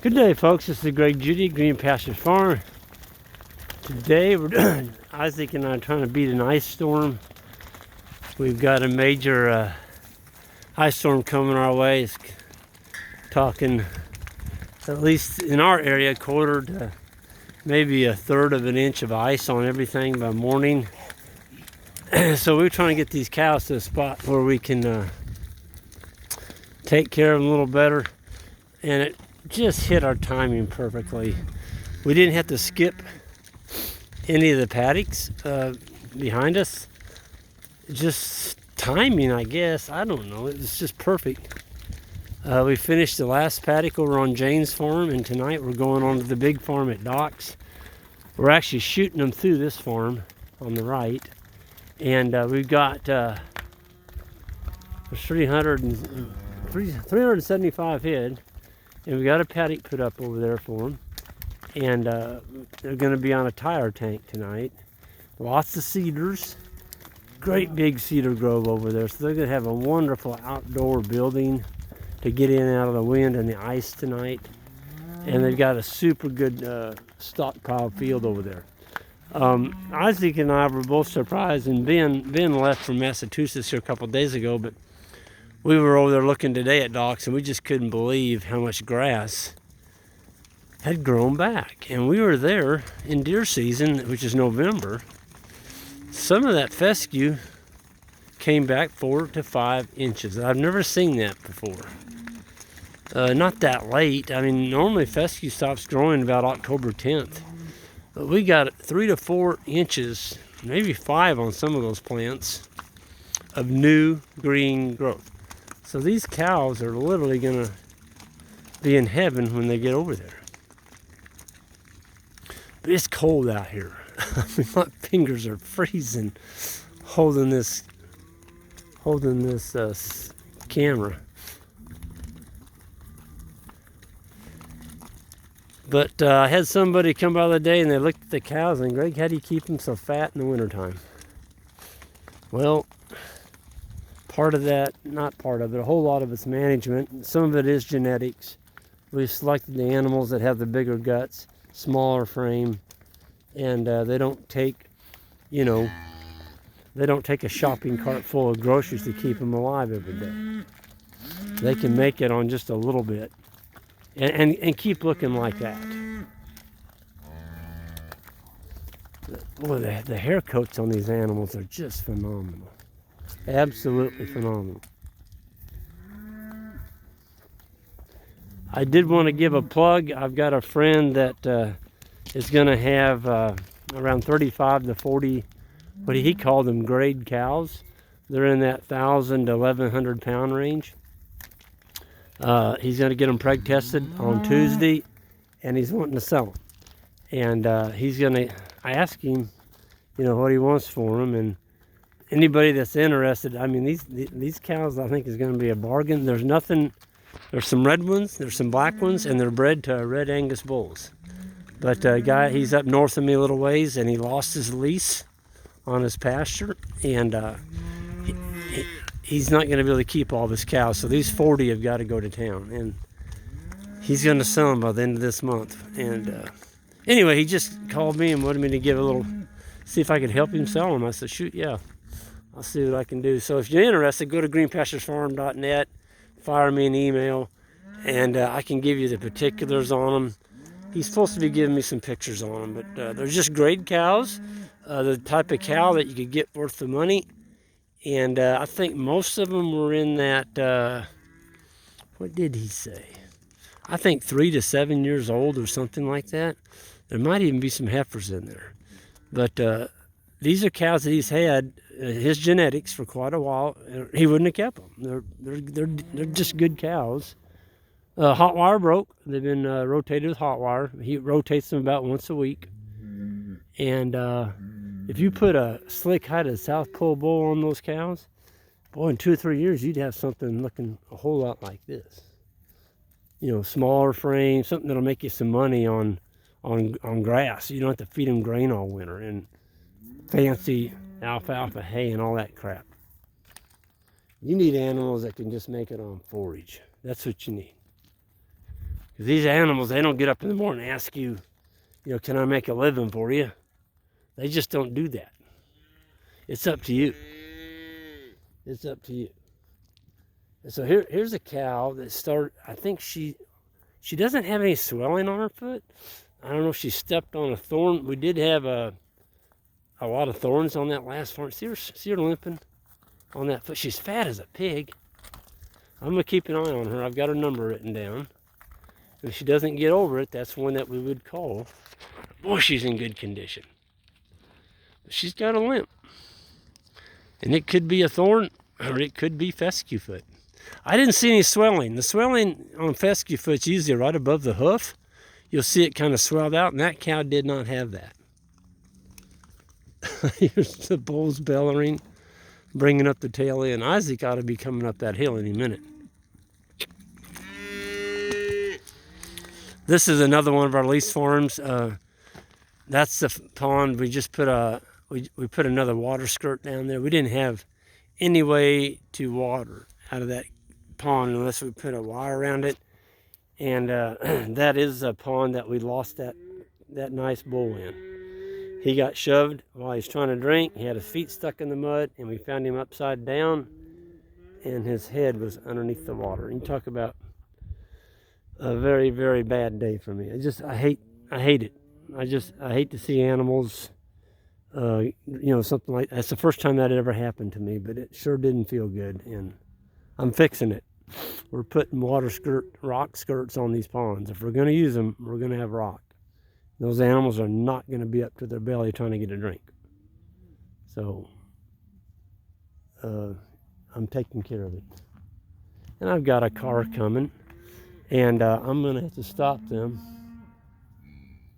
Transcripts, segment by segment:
Good day, folks. This is Greg Judy, Green Pastures Farm. Today, Isaac and I are trying to beat an ice storm. We've got a major ice storm coming our way. It's talking, at least in our area, quarter to maybe a third of an inch of ice on everything by morning. So we're trying to get these cows to a spot where we can take care of them a little better. And it just hit our timing perfectly. We didn't have to skip any of the paddocks behind us. Just timing, I guess. I don't know. It was just perfect. We finished the last paddock over on Jane's farm, and tonight we're going on to the big farm at Doc's. We're actually shooting them through this farm on the right, and we've got 375 head. And we got a paddock put up over there for them. And they're going to be on a tire tank tonight. Lots of cedars. Great big cedar grove over there. So they're going to have a wonderful outdoor building to get in and out of the wind and the ice tonight. And they've got a super good stockpile field over there. Isaac and I were both surprised. And Ben left from Massachusetts here a couple of days ago. But we were over there looking today at Doc's, and we just couldn't believe how much grass had grown back. And we were there in deer season, which is November. Some of that fescue came back 4 to 5 inches. I've never seen that before. Not that late. I mean, normally fescue stops growing about October 10th. But we got 3 to 4 inches, maybe 5 on some of those plants, of new green growth. So these cows are literally going to be in heaven when they get over there. But it's cold out here. I mean, my fingers are freezing holding this camera. But I had somebody come by the other day and they looked at the cows and, Greg, how do you keep them so fat in the wintertime? Well, part of that, not part of it, a whole lot of it's management. Some of it is genetics. We've selected the animals that have the bigger guts, smaller frame, and they don't take, they don't take a shopping cart full of groceries to keep them alive every day. They can make it on just a little bit and keep looking like that. Boy, the hair coats on these animals are just phenomenal. Absolutely phenomenal. I did want to give a plug. I've got a friend that is going to have around 35 to 40, what he called them, grade cows. They're in that 1,000 to 1,100 pound range. He's going to get them preg tested on Tuesday, and he's wanting to sell them. And he's going to, I asked him, what he wants for them, and anybody that's interested, I mean, these cows, I think, is going to be a bargain. There's some red ones, there's some black ones, and they're bred to Red Angus bulls. But guy, he's up north of me a little ways, and he lost his lease on his pasture, and he's not going to be able to keep all of his cows. So these 40 have got to go to town, and he's going to sell them by the end of this month. And anyway, he just called me and wanted me to see if I could help him sell them. I said, shoot, yeah. I'll see what I can do. So if you're interested, go to greenpasturesfarm.net, fire me an email, and I can give you the particulars on them. He's supposed to be giving me some pictures on them, but they're just grade cows, the type of cow that you could get worth the money. And I think most of them were in that, what did he say? I think 3 to 7 years old or something like that. There might even be some heifers in there. But these are cows that he's had his genetics for quite a while. He wouldn't have kept them. They're just good cows. Hot wire broke. They've been rotated with hot wire. He rotates them about once a week. And if you put a slick-hided South Pole bull on those cows, boy, in 2 or 3 years, you'd have something looking a whole lot like this. Smaller frame, something that'll make you some money on grass. You don't have to feed them grain all winter and fancy alfalfa hay and all that crap. You need animals that can just make it on forage. That's what you need. These animals, they don't get up in the morning and ask you, you know, can I make a living for you? They just don't do that. It's up to you. It's up to you. And so here's a cow that started, I think she doesn't have any swelling on her foot. I don't know if she stepped on a thorn. We did have a lot of thorns on that last farm. See her limping on that foot. She's fat as a pig. I'm going to keep an eye on her. I've got her number written down. If she doesn't get over it, that's one that we would call. Boy, she's in good condition. But she's got a limp. And it could be a thorn, or it could be fescue foot. I didn't see any swelling. The swelling on fescue foot's usually right above the hoof. You'll see it kind of swelled out, and that cow did not have that. Here's the bulls bellowing, bringing up the tail end. Isaac ought to be coming up that hill any minute. This is another one of our lease farms. That's the pond. We just put we put another water skirt down there. We didn't have any way to water out of that pond unless we put a wire around it. And that is a pond that we lost that nice bull in. He got shoved while he was trying to drink. He had his feet stuck in the mud, and we found him upside down, and his head was underneath the water. And you talk about a very, very bad day for me. I hate it. I hate to see animals, you know, something like that's the first time that ever happened to me, but it sure didn't feel good, and I'm fixing it. We're putting rock skirts on these ponds. If we're going to use them, we're going to have rock. Those animals are not going to be up to their belly trying to get a drink. So I'm taking care of it. And I've got a car coming. And I'm going to have to stop them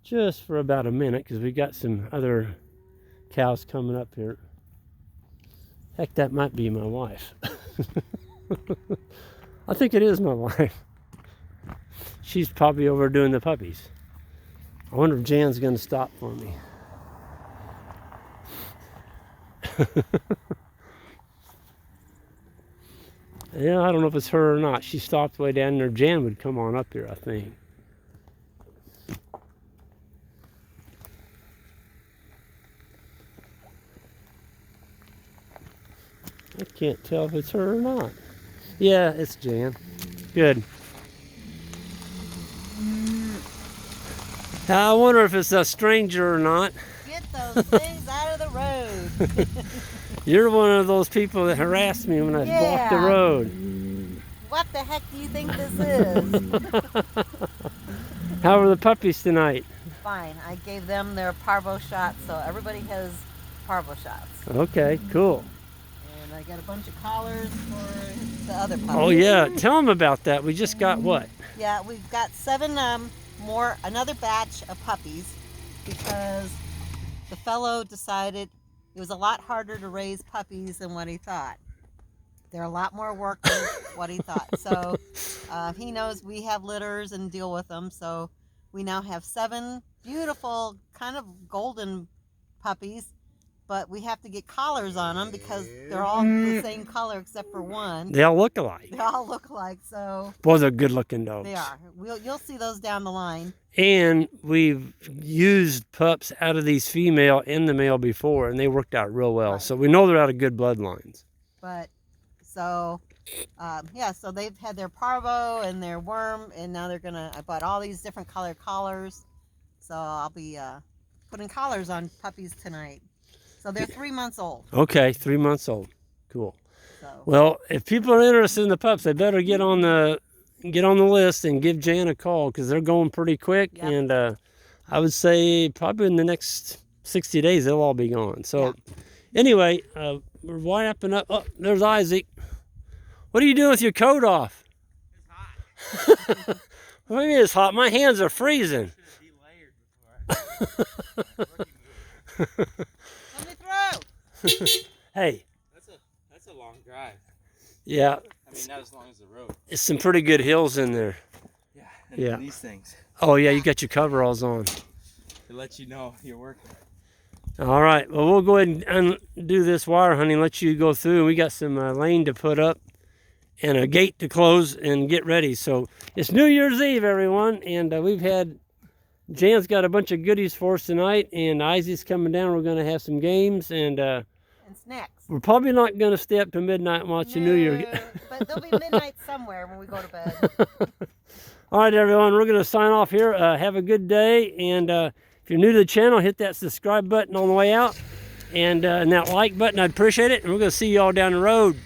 just for about a minute because we've got some other cows coming up here. Heck, that might be my wife. I think it is my wife. She's probably over doing the puppies. I wonder if Jan's going to stop for me. Yeah, I don't know if it's her or not. She stopped way down there. Jan would come on up here, I think. I can't tell if it's her or not. Yeah, it's Jan. Good. I wonder if it's a stranger or not. Get those things out of the road. You're one of those people that harassed me when I blocked the road. What the heck do you think this is? How were the puppies tonight? Fine. I gave them their parvo shots, so everybody has parvo shots. Okay, cool. And I got a bunch of collars for the other puppies. Oh yeah, tell them about that. We just got what? Yeah, we've got 7 another batch of puppies because the fellow decided it was a lot harder to raise puppies than what he thought. They're a lot more work than what he thought. So he knows we have litters and deal with them. So we now have 7 beautiful, kind of golden puppies, but we have to get collars on them because they're all the same color except for one. They all look alike. They all look alike. So boy, they're good-looking dogs. they are. You'll see those down the line. And we've used pups out of these female and the male before, and they worked out real well. Right. So we know they're out of good bloodlines. But so, yeah, so they've had their parvo and their worm, and now I bought all these different color collars. So I'll be putting collars on puppies tonight. So they're 3 months old. Okay, 3 months old. Cool. So, well, if people are interested in the pups, they better get on the list and give Jan a call because they're going pretty quick. Yep. And I would say probably in the next 60 days, they'll all be gone. So anyway, we're wrapping up. Oh, there's Isaac. What are you doing with your coat off? It's hot. What do you mean it's hot? My hands are freezing. Let me throw. Hey. That's a long drive. Yeah. I mean, not as long as the road. It's some pretty good hills in there. Yeah. And these things. Oh yeah, you got your coveralls on. To let you know you're working. All right. Well, we'll go ahead and undo this wire, honey, and let you go through. We got some lane to put up, and a gate to close and get ready. So it's New Year's Eve, everyone, and we've had Jan's got a bunch of goodies for us tonight, and Isaac's coming down. We're going to have some games, and snacks. we're probably not going to stay up to midnight and watch the New Year. But there'll be midnight somewhere when we go to bed. All right, everyone, we're going to sign off here. Have a good day, and if you're new to the channel, hit that subscribe button on the way out, and that like button. I'd appreciate it, and we're going to see you all down the road.